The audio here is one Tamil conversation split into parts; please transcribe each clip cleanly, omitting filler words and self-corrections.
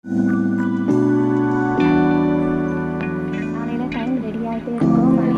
காலையில் டைம் ரெடி ஆகிட்டே இருக்கும். மணி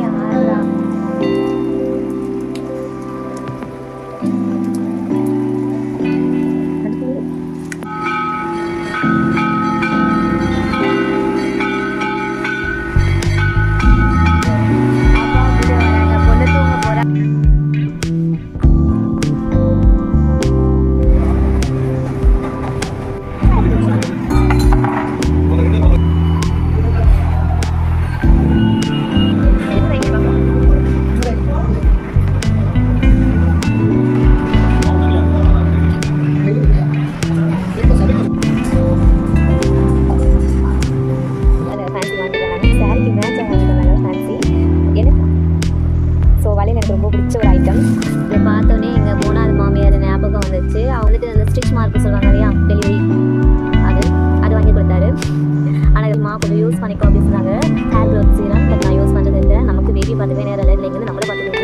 6 யூஸ் பண்ணிக்கோ அப்படின்னு சொன்னாங்க. ஹேர் க்ரோத் சீரம் பட் நான் யூஸ் பண்ணுறது இல்லை. நமக்கு பேபி பார்த்துவே நேரம் இல்லை, இல்லைங்க நம்மளை பார்த்துட்டு.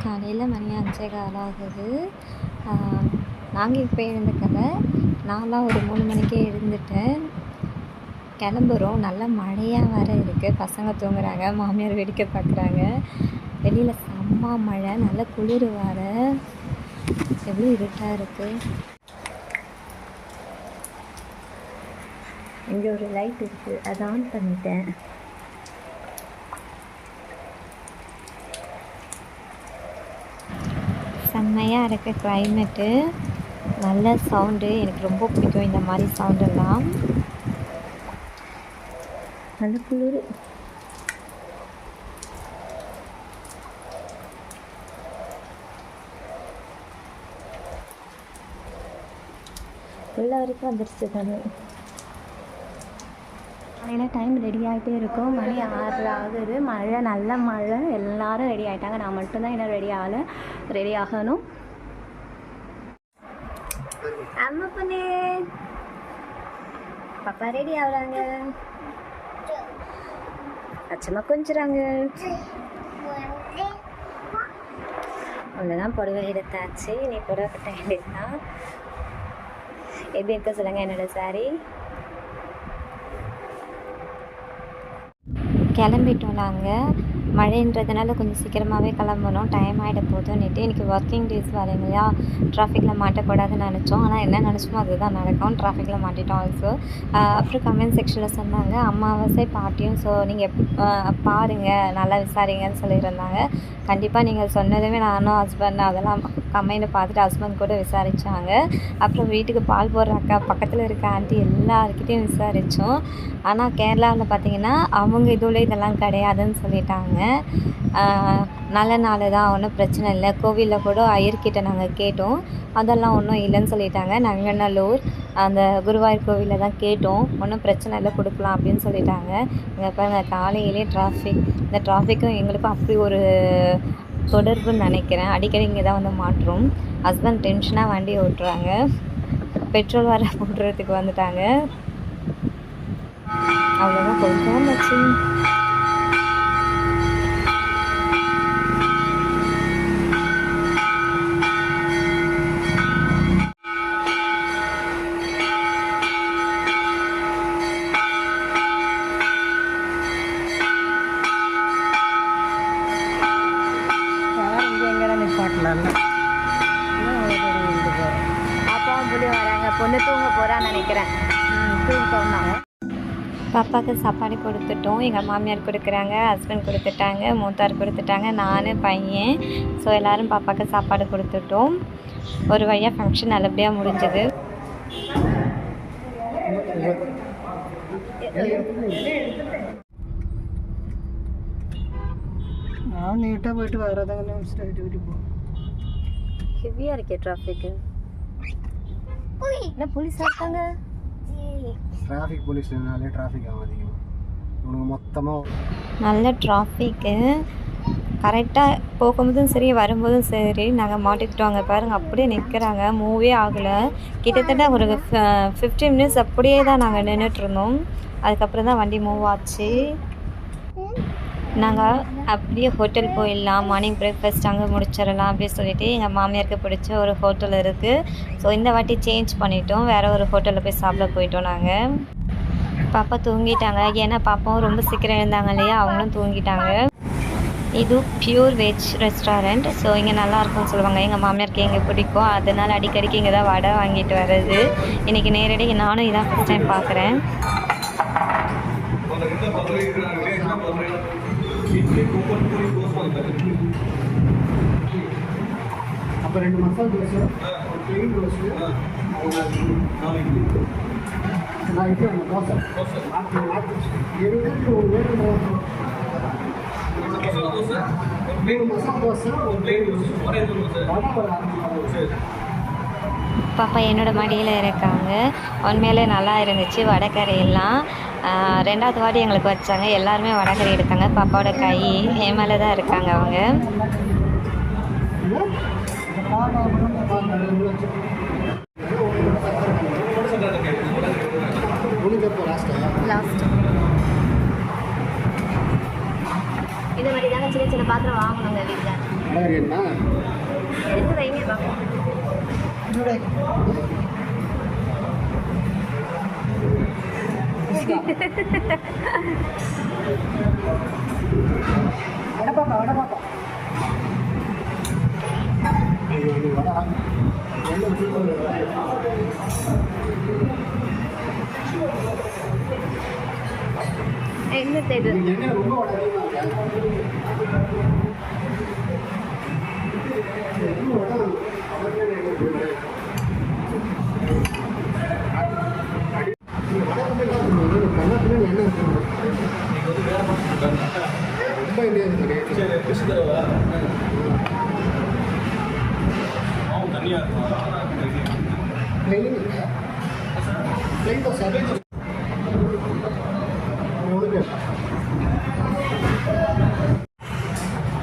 காலையில் மணி 5:15 ஆகுது. நாங்கள் இப்போ எழுந்த கதை. நான்லாம் ஒரு 3 மணிக்கே எழுந்துட்டேன். கிளம்புறோம். நல்லா மழையாக வர இருக்குது. பசங்க தூங்குறாங்க, மாமியார் வேடிக்கை பார்க்குறாங்க. வெளியில் செம்ம மழை, நல்ல குளிர் வர, எவ்வளோ இருட்டாக இருக்குது. இங்கே ஒரு லைட் இருக்குது, அதை ஆன் பண்ணிட்டேன். செம்மையாக இருக்குது கிளைமேட்டு. நல்ல சவுண்டு, எனக்கு ரொம்ப பிடிக்கும் இந்த மாதிரி சவுண்டெல்லாம். நல்ல குளிர். உள்ள வரைக்கும் வந்துடுச்சு தானே. காலையில் டைம் ரெடி ஆகிட்டே இருக்கும். மணி 6 ஆகுது. மழை, நல்ல மழை. எல்லோரும் ரெடி ஆகிட்டாங்க. நான் மட்டும்தான் இன்னும் ரெடி ஆகலை. ரெடி ஆகணும். அம்மா பண்ணு பாப்பா ரெடி ஆகுறாங்க. அச்சம்மா கொஞ்சிறாங்க. அவ்வளோதான், புடவை எடுத்தாச்சு. நீ புடவை கட்ட வேண்டியதுதான். எப்படி இருக்க சொல்லுங்கள் என்னோடய சாரி. கிளம்பிட்டோம் நாங்கள். மழைன்றதுனால கொஞ்சம் சீக்கிரமாகவே கிளம்பணும். டைம் ஆகிட போதும்னுட்டு. இன்றைக்கி ஒர்க்கிங் டேஸ் வரலையா, டிராஃபிக்கில் மாட்டக்கூடாதுன்னு நினச்சோம். ஆனால் என்ன நினச்சோமோ அதுதான் நடக்கும். டிராஃபிக்கில் மாட்டிட்டோம் ஆல்சோ. அப்புறம் கமெண்ட் செக்ஷனில் சொன்னாங்க அமாவாசை பாட்டியும், ஸோ நீங்கள் பாருங்கள், நல்லா விசாரிங்கன்னு சொல்லியிருந்தாங்க. கண்டிப்பாக நீங்கள் சொன்னதுமே நானும் ஹஸ்பண்ட் அதெல்லாம் கமெண்ட் பார்த்துட்டு ஹஸ்பண்ட் கூட விசாரித்தாங்க. அப்புறம் வீட்டுக்கு பால் போடுற அக்கா, பக்கத்தில் இருக்க ஆண்டி எல்லாருக்கிட்டையும் விசாரித்தோம். ஆனால் கேரளாவில் பார்த்திங்கன்னா அவங்க இதுவில் இதெல்லாம் கிடையாதுன்னு சொல்லிட்டாங்க. நல்ல நாள் தான், ஒன்றும் பிரச்சனை இல்லை. கோவிலில் கூட ஐயர்கிட்ட நாங்கள் கேட்டோம், அதெல்லாம் ஒன்றும் இல்லைன்னு சொல்லிட்டாங்க. நங்கநல்லூர் அந்த குருவாயூர் கோவிலில் தான் கேட்டோம், ஒன்றும் பிரச்சனை இல்லை, கொடுக்கலாம் அப்படின்னு சொல்லிட்டாங்க. இங்கே பாருங்கள், காலையிலே டிராஃபிக். இந்த டிராஃபிக்கும் எங்களுக்கும் அப்படி ஒரு தொடர்புன்னு நினைக்கிறேன். அடிக்கடி இங்கே தான் வந்து மாட்டுறோம். ஹஸ்பண்ட் டென்ஷனாக வண்டி ஓட்டுறாங்க. பெட்ரோல் வர போடுறதுக்கு வந்துட்டாங்க. அவ்வளோதான், கொஞ்சம் வச்சு அப்பாவும் புள்ளி வராங்க. பொண்ணு தூங்க போகிறான்னு நினைக்கிறேன். தூங்கிட்டோம்னாங்க. பாப்பாவுக்கு சாப்பாடு கொடுத்துட்டோம். எங்கள் மாமியார் கொடுக்குறாங்க, ஹஸ்பண்ட் கொடுத்துட்டாங்க, மூத்தார் கொடுத்துட்டாங்க, நான் பையன். ஸோ எல்லோரும் பாப்பாவுக்கு சாப்பாடு கொடுத்துட்டோம். ஒரு வழியாக ஃபங்க்ஷன் நல்லபடியாக முடிஞ்சது. நான் நீட்டாக போயிட்டு வேறு ஏதாவது ஸ்ட்ரைட் வீட்டு போ. ஹெவியாக இருக்கே டிராஃபிக்கு. என்ன போலீஸாக இருக்காங்க. டிராஃபிக் போலீஸ்னாலே டிராஃபிக் ஆகும் அதிகமாக. உனக்கு மொத்தமாக நல்ல டிராஃபிக்கு. கரெக்டாக போகும்போதும் சரி, வரும்போதும் சரி நாங்கள் மாட்டிக்கிட்டோங்க. பாருங்கள், அப்படியே நிற்கிறாங்க, மூவே ஆகலை. கிட்டத்தட்ட ஒரு 15 மினிட்ஸ் அப்படியே தான் நாங்கள் நின்றுட்டுருந்தோம். அதுக்கப்புறம் தான் வண்டி மூவ் ஆச்சு. நாங்கள் அப்படியே ஹோட்டல் போயிடலாம், மார்னிங் பிரேக்ஃபாஸ்ட் அங்கே முடிச்சிடலாம் அப்படின்னு சொல்லிட்டு எங்கள் மாமியாருக்கு பிடிச்ச ஒரு ஹோட்டல் இருக்குது. ஸோ இந்த வாட்டி சேஞ்ச் பண்ணிட்டோம், வேறு ஒரு ஹோட்டலில் போய் சாப்பிட போயிட்டோம் நாங்கள். பாப்பா தூங்கிட்டாங்க, ஏன்னா பாப்பாவும் ரொம்ப சீக்கிரம் எழுந்தாங்க இல்லையா, அவங்களும் தூங்கிட்டாங்க. இது பியூர் வெஜ் ரெஸ்டாரண்ட். ஸோ இங்கே நல்லாயிருக்கும்னு சொல்லுவாங்க, எங்கள் மாமியாருக்கு எங்கே பிடிக்கும், அதனால் அடிக்கடிக்கு இங்கே தான் வடை வாங்கிட்டு வர்றது. இன்றைக்கி நேரடியாக நானும் இதான் ஃபஸ்ட் டைம் பார்க்குறேன். அப்போ 2 மசாலா தோசை, ஒரு plain தோசை, நான் இப்போ தோசை மாற்றி எனக்கு ஒரு வேறு மசாலா தோசை, ஒரு plain தோசை. பாப்பா என்னோடய மடியில் இருக்காங்க. உண்மையிலே நல்லா இருந்துச்சு வடைக்கறியெல்லாம். 2வது வாட்டி எங்களுக்கு வச்சாங்க, எல்லாருமே வடைக்கறி எடுத்தாங்க. பாப்பாவோட கை என் மேலே தான் இருக்காங்க அவங்க. லாஸ்ட் இது மாதிரி தாங்க சின்ன சின்ன பாத்திரம் வாங்கணுங்க வீட்டில். எடுத்து வைங்க பாப்பா. என்ன தெரியுது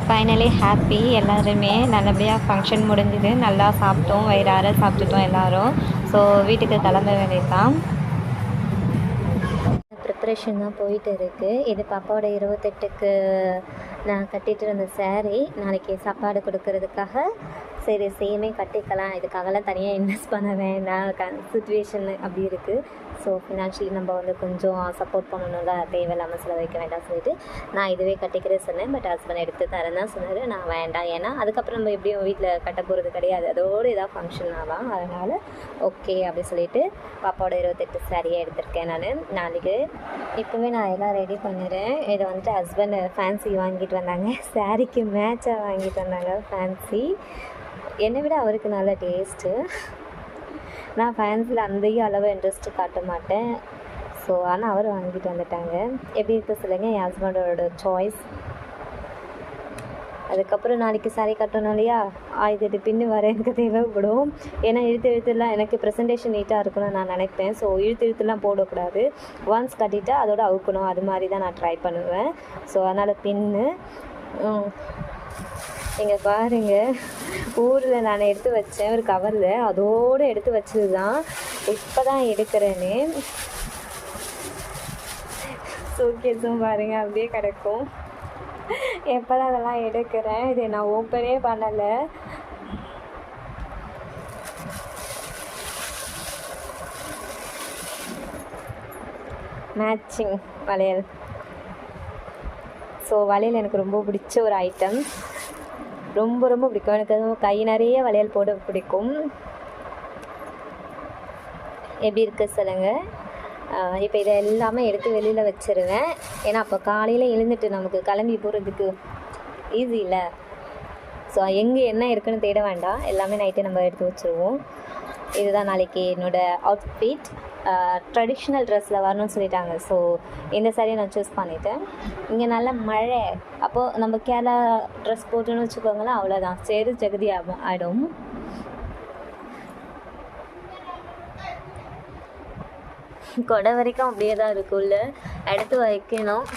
ஃபைனலி ஹாப்பி. எல்லாருமே நல்லபடியாக ஃபங்க்ஷன் முடிஞ்சுது, நல்லா சாப்பிட்டோம், வயிறார சாப்பிட்டுட்டோம் எல்லோரும். ஸோ வீட்டுக்கு கிளம்ப வேண்டியதான். ப்ரிப்ரேஷன் தான் போயிட்டு இருக்குது. இது பாப்பாவோட 28க்கு நான் கட்டிகிட்டு இருந்த சாரீ. நாளைக்கு சாப்பாடு கொடுக்கறதுக்காக சரி சேமே கட்டிக்கலாம், இதுக்காகலாம் தனியாக இன்வெஸ்ட் பண்ண வேண்டாம், சுச்சுவேஷன் அப்படி இருக்குது. ஸோ ஃபினான்ஷியலி நம்ம வந்து கொஞ்சம் சப்போர்ட் பண்ணணும்ல, தேவையில்லாமல் செலவழிக்க வேண்டாம் சொல்லிட்டு நான் இதுவே கட்டிக்கிறேன் சொன்னேன். பட் ஹஸ்பண்ட் எடுத்து தரேன் தான் சொன்னார். நான் வேண்டாம், ஏன்னா அதுக்கப்புறம் நம்ம எப்படியும் வீட்டில் கட்ட போகிறது கிடையாது, அதோடு ஏதாவது ஃபங்க்ஷன் ஆகலாம், அதனால் ஓகே அப்படி சொல்லிவிட்டு பாப்பாவோட 28 சாரியை எடுத்திருக்கேன் நான். நாளைக்கு இப்போவே நான் எல்லாம் ரெடி பண்ணிடுறேன். இதை வந்துட்டு ஹஸ்பண்ட் ஃபேன்சி வாங்கிட்டு வந்தாங்க, சாரிக்கு மேட்சாக வாங்கிட்டு வந்தாங்க ஃபேன்சி. என்னை விட அவருக்கு நல்ல டேஸ்ட்டு. நான் ஃபேன்சியில் அந்த அளவு இன்ட்ரெஸ்ட்டு காட்ட மாட்டேன். ஸோ ஆனால் அவர் வாங்கிட்டு வந்துட்டாங்க. எப்படி இருக்க சொல்லுங்கள், என் ஹஸ்பண்டோட சாய்ஸ். அதுக்கப்புறம் நாளைக்கு சாரி கட்டணும் இல்லையா, 1008 பின்னு வர எனக்கு தேவைப்படும். ஏன்னா இழுத்துலாம் எனக்கு ப்ரெசன்டேஷன் நீட்டாக இருக்கணும்னு நான் நினைப்பேன். ஸோ இழுத்துலாம் போடக்கூடாது, ஒன்ஸ் கட்டிட்டா அதோட அவுக்கணும், அது மாதிரி தான் நான் ட்ரை பண்ணுவேன். ஸோ அதனால் பின்னு இங்கே பாருங்கள், ஊரில் நான் எடுத்து வச்சேன் ஒரு கவரில், அதோடு எடுத்து வச்சது தான் இப்போ தான் எடுக்கிறேன்னு. சூட்கேஸும் பாருங்கள் அப்படியே கிடக்கும். எப்போ தான் அதெல்லாம் எடுக்கிறேன், இதை நான் ஓப்பனே பண்ணலை. மேட்சிங் வளையல். ஸோ வளையல் எனக்கு ரொம்ப பிடிச்ச ஒரு ஐட்டம், ரொம்ப ரொம்ப பிடிக்கும் எனக்கு. கை நிறைய வளையல் போட பிடிக்கும். எப்படி இருக்குது சொல்லுங்கள். இப்போ இதை எல்லாமே எடுத்து வெளியில் வச்சுருவேன், ஏன்னா அப்போ காலையில் எழுந்துட்டு நமக்கு கிளம்பி போகிறதுக்கு ஈஸி இல்லை. ஸோ எங்கே என்ன இருக்குதுன்னு தேட வேண்டாம், எல்லாமே நைட்டே நம்ம எடுத்து வச்சுருவோம். இதுதான் நாளைக்கு என்னோடய அவுட்ஃபிட். ட்ரெடிஷ்னல் ட்ரெஸ்ஸில் வரணும்னு சொல்லிட்டாங்க. ஸோ இந்த சாரியை நான் சூஸ் பண்ணிட்டேன். இங்கே நல்ல மழை, அப்போது நம்ம கேரளா ட்ரெஸ் போட்டோன்னு வச்சுக்கோங்களேன், அவ்வளோதான், சேரு ஜெகதி ஆகிடும். கொடை வரைக்கும் அப்படியே தான் இருக்குள்ள, எடுத்து வைக்கணும்.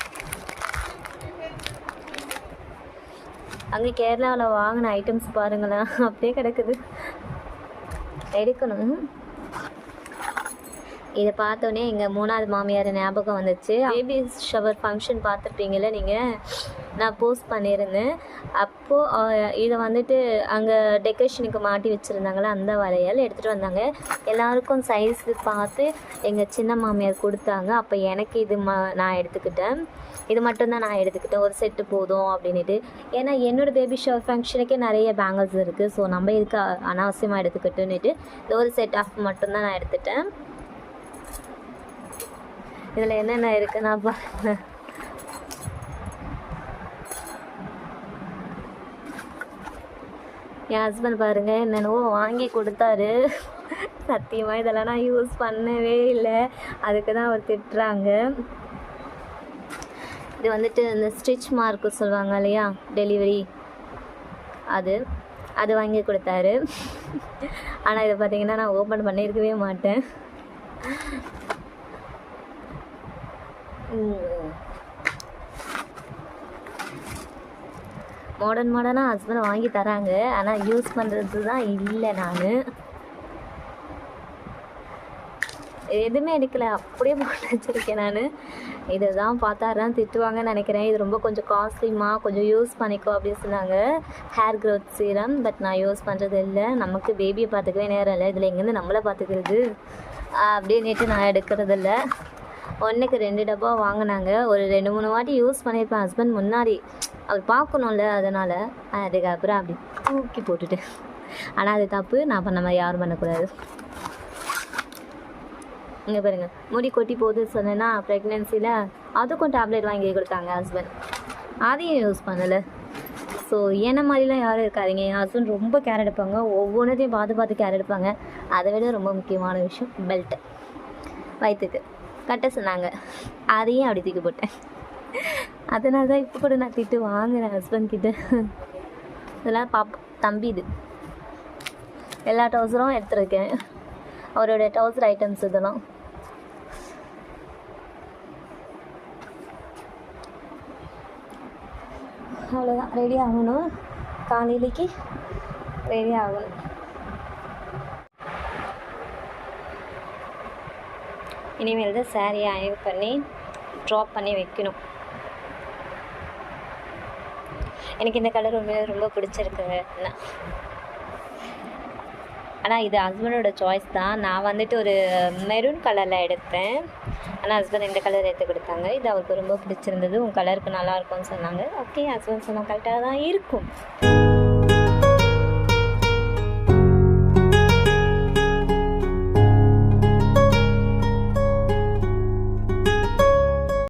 அங்கே கேரளாவில் வாங்கின ஐட்டம்ஸ் பாருங்களேன், அப்படியே கிடக்குது, எடுக்கணும். இதை பார்த்தோன்னே எங்கள் 3வது மாமியார் ஞாபகம் வந்துச்சு. பேபி ஷவர் ஃபங்க்ஷன் பார்த்துருப்பீங்களே நீங்கள், நான் போஸ்ட் பண்ணியிருந்தேன். அப்போது இதை வந்துட்டு அங்கே டெக்கரேஷனுக்கு மாட்டி வச்சுருந்தாங்களே அந்த வளையல் எடுத்துகிட்டு வந்தாங்க. எல்லாருக்கும் சைஸ் பார்த்து எங்கள் சின்ன மாமியார் கொடுத்தாங்க. அப்போ எனக்கு இது நான் எடுத்துக்கிட்டேன். இது மட்டும்தான் நான் எடுத்துக்கிட்டேன், ஒரு செட்டு போதும் அப்படின்ட்டு. ஏன்னா என்னோடய பேபி ஷவர் ஃபங்க்ஷனுக்கே நிறைய பேங்கிள்ஸ் இருக்குது. ஸோ நம்ம இதுக்கு அனாவசியமாக எடுத்துக்கிட்டுன்னுட்டு இந்த ஒரு செட் ஆஃப் மட்டும்தான் நான் எடுத்துட்டேன். இதில் என்னென்ன இருக்குன்னா பாருங்க. என் ஹஸ்பண்ட் பாருங்கள் என்னென்னவோ வாங்கி கொடுத்தாரு. சத்தியமாக இதெல்லாம் நான் யூஸ் பண்ணவே இல்லை. அதுக்கு தான் அவர் திட்டுறாங்க. இது வந்துட்டு இந்த ஸ்டிச் மார்க்கு சொல்லுவாங்க இல்லையா, டெலிவரி, அது வாங்கி கொடுத்தாரு. ஆனால் இதை பார்த்தீங்கன்னா நான் ஓப்பன் பண்ணியிருக்கவே மாட்டேன். மாடர்னாக ஹஸ்பண்ட் வாங்கி தராங்க, ஆனால் யூஸ் பண்ணுறது தான் இல்லை. நான் எதுவுமே எடுக்கலை, அப்படியே போட்டு வச்சுருக்கேன். நான் இதை தான் பார்த்தாருதான் திட்டுவாங்கன்னு நினைக்கிறேன். இது ரொம்ப கொஞ்சம் காஸ்ட்லிமா, கொஞ்சம் யூஸ் பண்ணிக்கோ அப்படின்னு சொன்னாங்க. ஹேர் க்ரோத் சீரம், பட் நான் யூஸ் பண்ணுறது இல்லை. நமக்கு பேபியை பார்த்துக்கவே நேரம் இல்லை, இதில் எங்கேருந்து நம்மளை பார்த்துக்கிறது அப்படின்ட்டு நான் எடுக்கிறதில்ல. 1க்கு 2 டப்பா வாங்கினாங்க. ஒரு 2-3 வாட்டி யூஸ் பண்ணியிருப்பேன். ஹஸ்பண்ட் முன்னாடி அவர் பார்க்கணும்ல, அதனால் அதுக்கப்புறம் அப்படி தூக்கி போட்டுட்டேன். ஆனால் அது தப்பு, நான் பண்ண மாதிரி யாரும் பண்ணக்கூடாது. இங்கே பாருங்கள், முடி கொட்டி போகுது சொன்னேன்னா ப்ரெக்னென்சியில் அதுக்கும் டேப்லெட் வாங்கி கொடுத்தாங்க ஹஸ்பண்ட். அதையும் யூஸ் பண்ணலை. ஸோ என்ன மாதிரிலாம் யாரும் இருக்காதிங்க. என் ஹஸ்பண்ட் ரொம்ப கேர் எடுப்பாங்க, ஒவ்வொன்றத்தையும் பார்த்து கேர் எடுப்பாங்க. அதை விட ரொம்ப முக்கியமான விஷயம் பெல்ட்டு, வயிற்றுக்கு கட்ட சொன்னாங்க. அதையும் அப்படி தூக்கி போட்டேன். அதனால தான் இப்போ கூட நான் திட்டு வாங்குறேன் ஹஸ்பண்ட் கிட்ட. இதெல்லாம் தம்பி இது எல்லா டவுசரும் எடுத்துருக்கேன், அவரோட டவுசர் ஐட்டம்ஸ் இதெல்லாம். அவ்வளோதான், ரெடி ஆகணும். காலையிலைக்கு ரெடி ஆகணும். இனிமேல் தான் சாரியை அயன் பண்ணி ட்ராப் பண்ணி வைக்கணும். எனக்கு இந்த கலர் உண்மையிலே ரொம்ப பிடிச்சிருக்குங்க. ஆனால் இது ஹஸ்பண்டோட சாய்ஸ் தான். நான் வந்துட்டு ஒரு மெரூன் கலரில் எடுத்தேன், ஆனால் ஹஸ்பண்ட் இந்த கலர் எடுத்து கொடுத்தாங்க. இது அவருக்கு ரொம்ப பிடிச்சிருந்தது. உன் கலருக்கு நல்லாயிருக்கும்னு சொன்னாங்க. ஓகே, ஹஸ்பண்ட் சொன்ன கரெக்டாக தான் இருக்கும்.